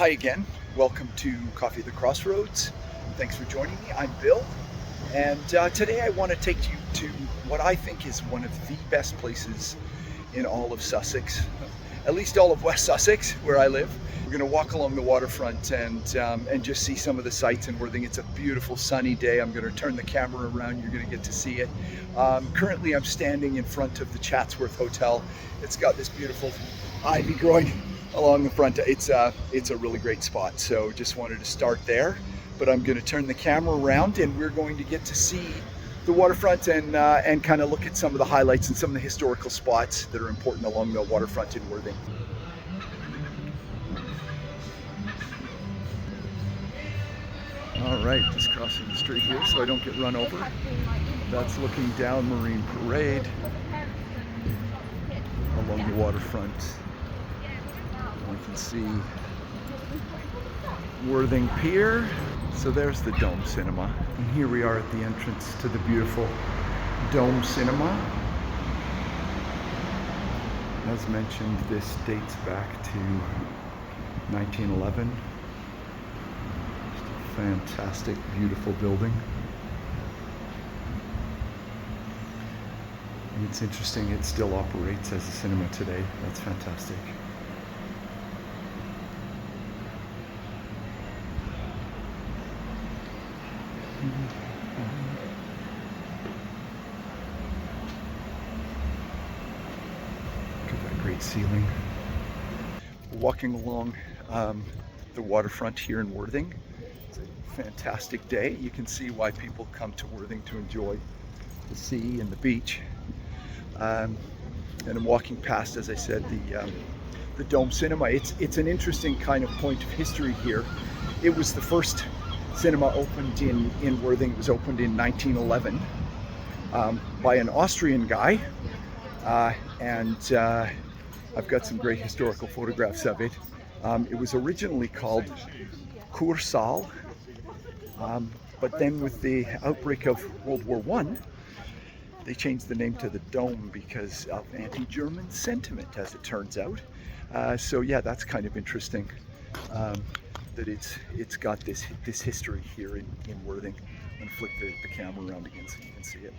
Hi again. Welcome to Coffee at the Crossroads. Thanks for joining me. I'm Bill, and today I want to take you to what I think is one of the best places in all of Sussex, at least all of West Sussex, where I live. We're going to walk along the waterfront and just see some of the sights in Worthing. It's a beautiful sunny day. I'm going to turn the camera around. You're going to get to see it. Currently, I'm standing in front of the Chatsworth Hotel. It's got this beautiful ivy growing along the front. It's a really great spot. So just wanted to start there. But I'm going to turn the camera around, and we're going to get to see the waterfront and kind of look at some of the highlights and some of the historical spots that are important along the waterfront in Worthing. All right, just crossing the street here so I don't get run over. That's looking down Marine Parade along the waterfront. We can see Worthing Pier. So there's the Dome Cinema. And here we are at the entrance to the beautiful Dome Cinema. As mentioned, this dates back to 1911. Fantastic, beautiful building. And it's interesting, it still operates as a cinema today. That's fantastic. Look at that great ceiling. Walking along the waterfront here in Worthing. It's a fantastic day. You can see why people come to Worthing to enjoy the sea and the beach. And I'm walking past, as I said, the Dome Cinema. It's an interesting kind of point of history here. It was the first cinema opened in Worthing. It was opened in 1911 by an Austrian guy, and I've got some great historical photographs of it. It was originally called Kursaal, but then with the outbreak of World War I, they changed the name to the Dome because of anti-German sentiment, as it turns out. So yeah, that's kind of interesting. That it's got this history here in Worthing. I'm going to flip the camera around again so you can see it.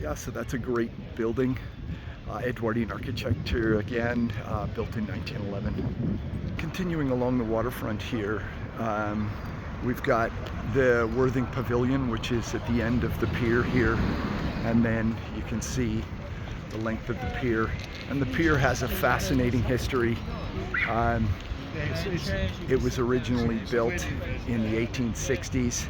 Yeah, so that's a great building. Edwardian architecture again, built in 1911. Continuing along the waterfront here, we've got the Worthing Pavilion, which is at the end of the pier here, and then you can see the length of the pier. And the pier has a fascinating history. It was originally built in the 1860s.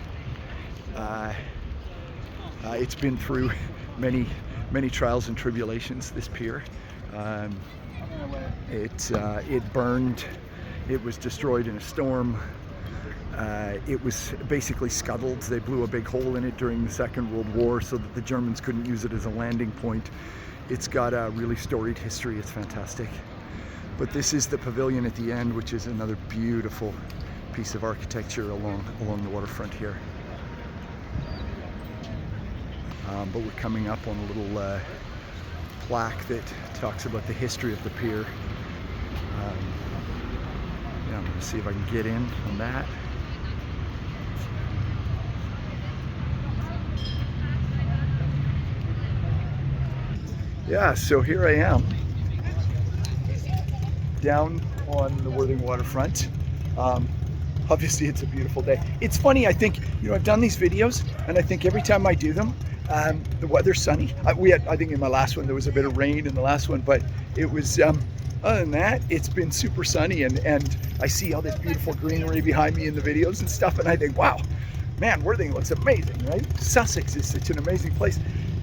It's been through many trials and tribulations, this pier. It burned, it was destroyed in a storm. It was basically scuttled. They blew a big hole in it during the Second World War so that the Germans couldn't use it as a landing point. It's got a really storied history. It's fantastic. But this is the pavilion at the end, which is another beautiful piece of architecture along the waterfront here. But we're coming up on a little plaque that talks about the history of the pier. Yeah, I'm going to see if I can get in on that. Yeah, so here I am, down on the Worthing waterfront. Obviously it's a beautiful day. It's funny, I think, I've done these videos, and I think every time I do them, the weather's sunny. I think in my last one there was a bit of rain in the last one, but it was, other than that, it's been super sunny, and I see all this beautiful greenery behind me in the videos and stuff, and I think, wow, man, Worthing looks amazing, right? Sussex is such an amazing place.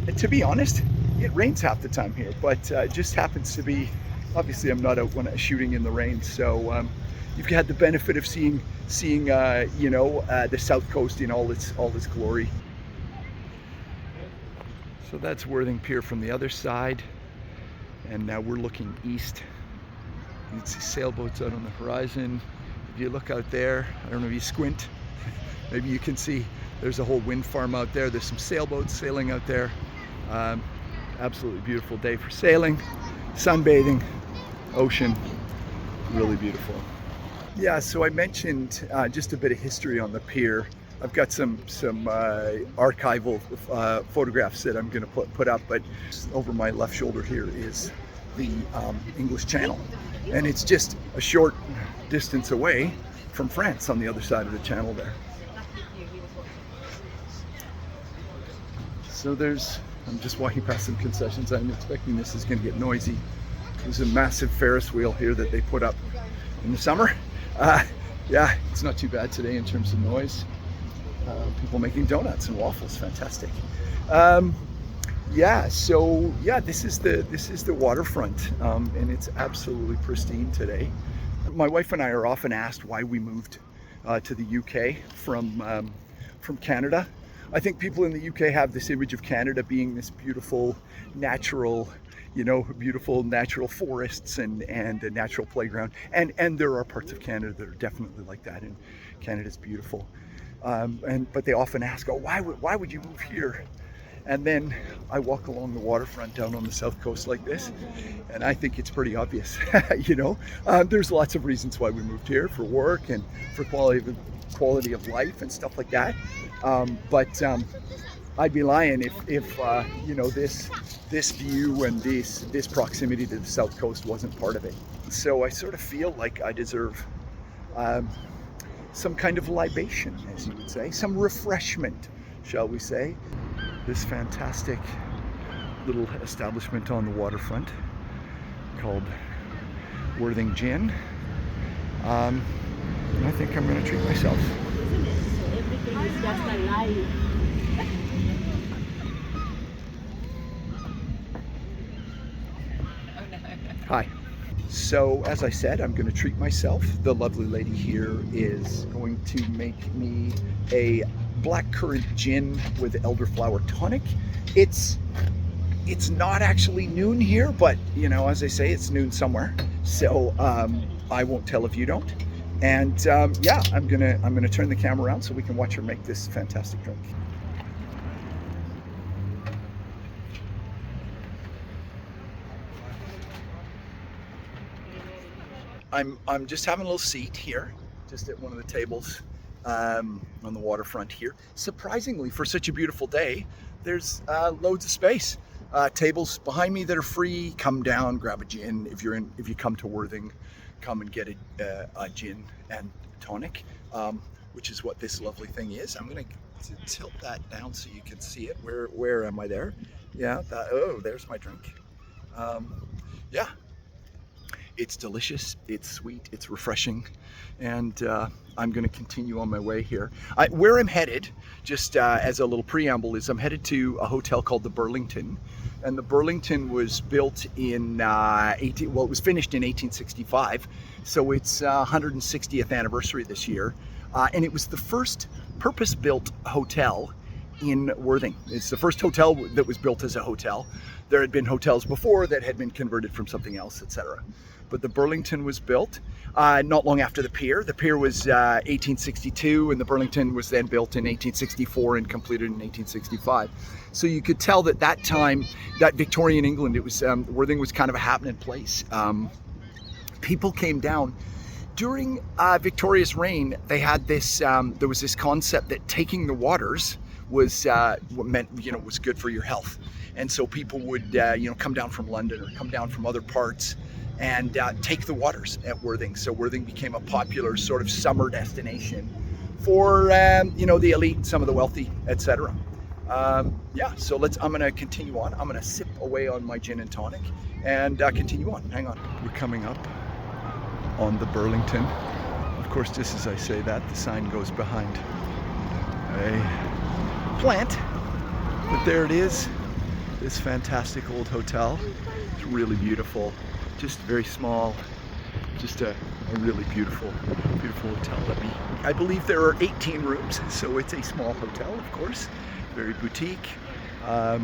And to be honest, it rains half the time here, but it just happens to be, obviously I'm not out when shooting in the rain, so you've had the benefit of seeing the south coast in all its glory. So that's Worthing Pier from the other side, and now we're looking east. You can see sailboats out on the horizon. If you look out there, I don't know if you squint, maybe you can see there's a whole wind farm out there. There's some sailboats sailing out there. Absolutely beautiful day for sailing, sunbathing, ocean, really beautiful. Yeah, so I mentioned just a bit of history on the pier. I've got some archival photographs that I'm going to put up, but over my left shoulder here is the English Channel, and it's just a short distance away from France on the other side of the channel there. So I'm just walking past some concessions. I'm expecting this is going to get noisy. There's a massive Ferris wheel here that they put up in the summer. Yeah, it's not too bad today in terms of noise. People making donuts and waffles, fantastic. Yeah, so yeah, this is the waterfront, and it's absolutely pristine today. My wife and I are often asked why we moved to the UK from Canada. I think people in the UK have this image of Canada being this beautiful, natural, beautiful natural forests and a natural playground. And there are parts of Canada that are definitely like that, and Canada's beautiful. But they often ask, oh, why would you move here? And then I walk along the waterfront down on the south coast like this, and I think it's pretty obvious. There's lots of reasons why we moved here, for work and for quality of life and stuff like that. But I'd be lying if this view and this proximity to the south coast wasn't part of it. So I sort of feel like I deserve some kind of libation, as you would say, some refreshment, shall we say. This fantastic little establishment on the waterfront called Worthing Gin. And I think I'm going to treat myself. Everything is just a lie. Hi. So as I said, I'm going to treat myself. The lovely lady here is going to make me a blackcurrant gin with elderflower tonic. It's not actually noon here, but as I say, it's noon somewhere. So I won't tell if you don't. And yeah, I'm gonna turn the camera around so we can watch her make this fantastic drink. I'm just having a little seat here, just at one of the tables on the waterfront here. Surprisingly, for such a beautiful day, there's loads of space. Tables behind me that are free. Come down, grab a gin. If you come to Worthing, come and get a gin and tonic, which is what this lovely thing is. I'm gonna tilt that down so you can see it. Where am I there? Yeah. Oh, there's my drink. Yeah. It's delicious, it's sweet, it's refreshing, and I'm going to continue on my way here. Where I'm headed, just as a little preamble, is I'm headed to a hotel called the Burlington, and the Burlington was built in it was finished in 1865, so it's 160th anniversary this year, and it was the first purpose-built hotel in Worthing. It's the first hotel that was built as a hotel. There had been hotels before that had been converted from something else, etc. But the Burlington was built not long after the pier. The pier was 1862, and the Burlington was then built in 1864 and completed in 1865. So you could tell that time, that Victorian England, it was Worthing was kind of a happening place. People came down. During Victoria's reign, they had this. There was this concept that taking the waters was was good for your health, and so people would come down from London or come down from other parts and take the waters at Worthing. So Worthing became a popular sort of summer destination for the elite and some of the wealthy, etc. Yeah, so I'm going to continue on. I'm going to sip away on my gin and tonic and continue on. Hang on. We're coming up on the Burlington. Of course, just as I say that, the sign goes behind a plant, but there it is, this fantastic old hotel. It's really beautiful, just very small, just a really beautiful hotel. I believe there are 18 rooms, so it's a small hotel, of course, very boutique. The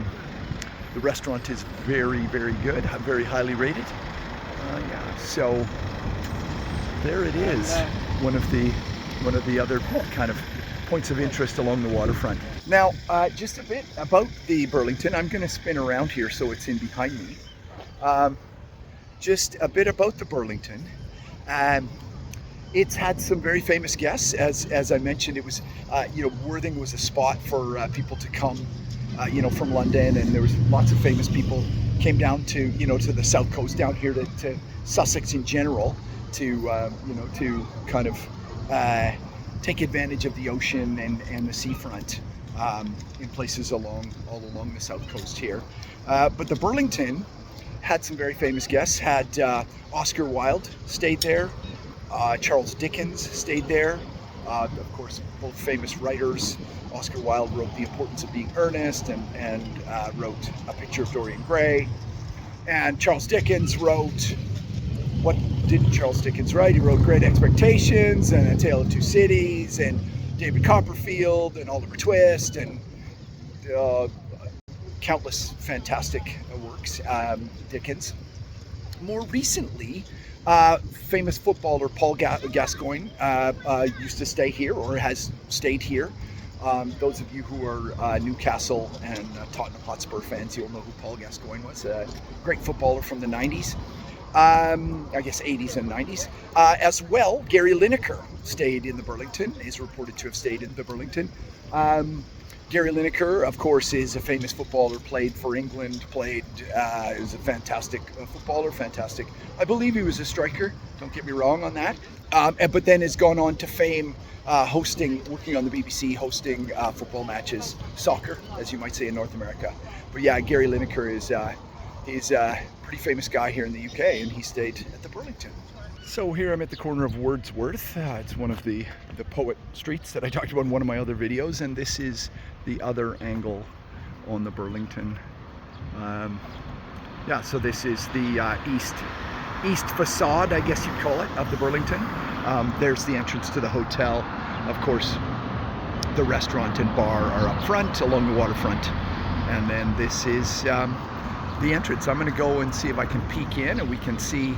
restaurant is very, very good, very highly rated. Yeah, so there it is, one of the other kind of points of interest along the waterfront. Now, just a bit about the Burlington. I'm going to spin around here so it's in behind me. Just a bit about the Burlington. it's had some very famous guests. As I mentioned, it was, Worthing was a spot for people to come, from London, and there was lots of famous people came down to, to the south coast down here to Sussex in general to kind of take advantage of the ocean and the seafront in places all along the south coast here. But the Burlington had some very famous guests. Had Oscar Wilde stayed there. Charles Dickens stayed there. Of course, both famous writers. Oscar Wilde wrote The Importance of Being Earnest and wrote A Picture of Dorian Gray. And Charles Dickens wrote, what did Charles Dickens write? He wrote Great Expectations and A Tale of Two Cities and David Copperfield and Oliver Twist and countless fantastic works, Dickens. More recently, famous footballer Paul Gascoigne used to stay here, or has stayed here. Those of you who are Newcastle and Tottenham Hotspur fans, you'll know who Paul Gascoigne was. A great footballer from the 90s. I guess 80s and 90s. As well, Gary Lineker stayed in the Burlington, is reported to have stayed in the Burlington. Gary Lineker, of course, is a famous footballer, played for England, is a fantastic footballer, fantastic. I believe he was a striker, don't get me wrong on that. But then has gone on to fame working on the BBC, hosting football matches, soccer, as you might say in North America. But yeah, Gary Lineker is a pretty famous guy here in the UK, and he stayed at the Burlington. So here I'm at the corner of Wordsworth. It's one of the poet streets that I talked about in one of my other videos, and this is the other angle on the Burlington. So this is the east facade, I guess you'd call it, of the Burlington. There's the entrance to the hotel. Of course, the restaurant and bar are up front along the waterfront, and then this is the entrance. I'm going to go and see if I can peek in and we can see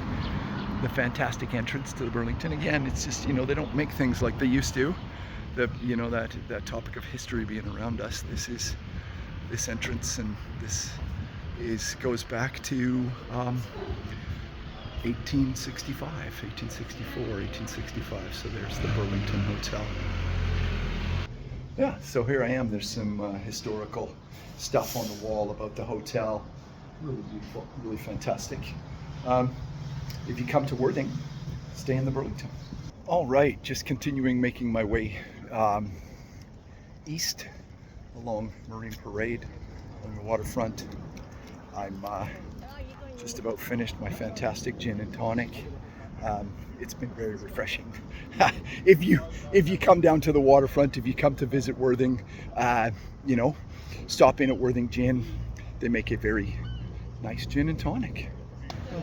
the fantastic entrance to the Burlington. Again, it's just, they don't make things like they used to. That topic of history being around us. This entrance, and this goes back to 1865, 1864, 1865. So there's the Burlington Hotel. Yeah, so here I am. There's some historical stuff on the wall about the hotel. Really beautiful, really fantastic. If you come to Worthing, stay in the Burlington. All right, just continuing making my way east along Marine Parade on the waterfront. I'm just about finished my fantastic gin and tonic. It's been very refreshing. If you come down to the waterfront, if you come to visit Worthing, stop in at Worthing Gin. They make a very nice gin and tonic.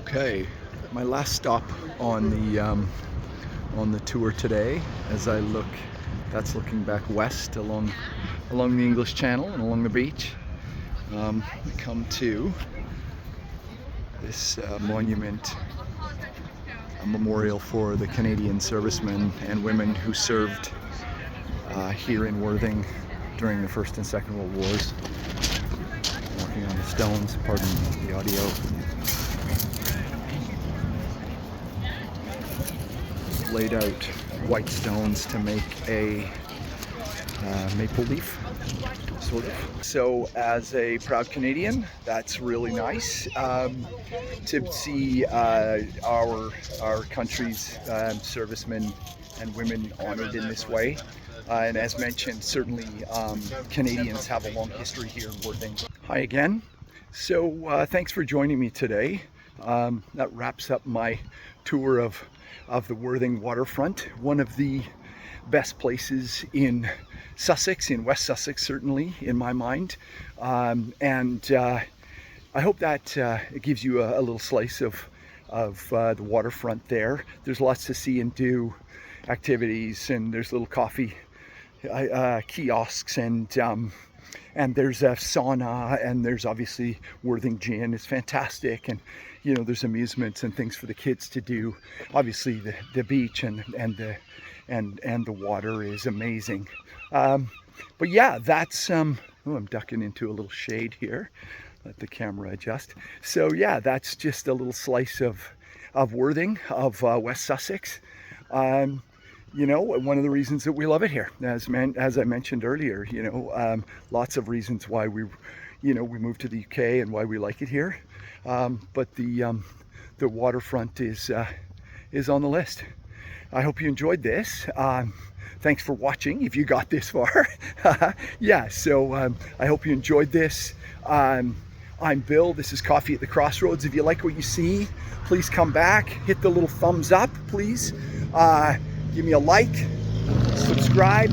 Okay, my last stop on the tour today. As I look, that's looking back west along the English Channel and along the beach. I come to this monument, a memorial for the Canadian servicemen and women who served here in Worthing during the First and Second World Wars. Walking on the stones, pardon the audio. Laid out white stones to make a maple leaf, sort of. So as a proud Canadian, that's really nice to see our country's servicemen and women honored in this way. And as mentioned, certainly Canadians have a long history here in Worthing. Hi again. So thanks for joining me today. That wraps up my tour of the Worthing waterfront, one of the best places in Sussex, in West Sussex, certainly in my mind. And I hope that it gives you a little slice of the waterfront there. There's lots to see and do, activities, and there's little coffee kiosks, and there's a sauna, and there's obviously Worthing Gin is fantastic, and there's amusements and things for the kids to do. Obviously the beach and the water is amazing. But yeah, that's I'm ducking into a little shade here. Let the camera adjust. So yeah, that's just a little slice of Worthing, of West Sussex. You know, one of the reasons that we love it here, as I mentioned earlier, you know, lots of reasons why we moved to the UK and why we like it here. But the waterfront is on the list. I hope you enjoyed this. Thanks for watching if you got this far. Yeah, so I hope you enjoyed this. I'm Bill. This is Coffee at the Crossroads. If you like what you see, please come back. Hit the little thumbs up, please. Give me a like, subscribe,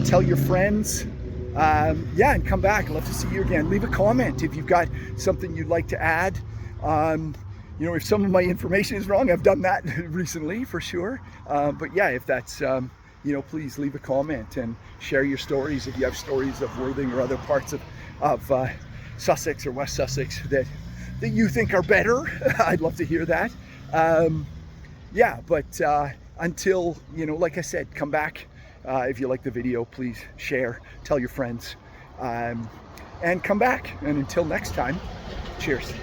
tell your friends. Yeah, and come back. I'd love to see you again. Leave a comment if you've got something you'd like to add. You know, if some of my information is wrong, I've done that recently for sure. But yeah, if that's, you know, please leave a comment and share your stories. If you have stories of Worthing or other parts of Sussex or West Sussex that you think are better, I'd love to hear that. Yeah, but until, you know, like I said, come back. If you like the video, please share, tell your friends, and come back. And until next time, cheers.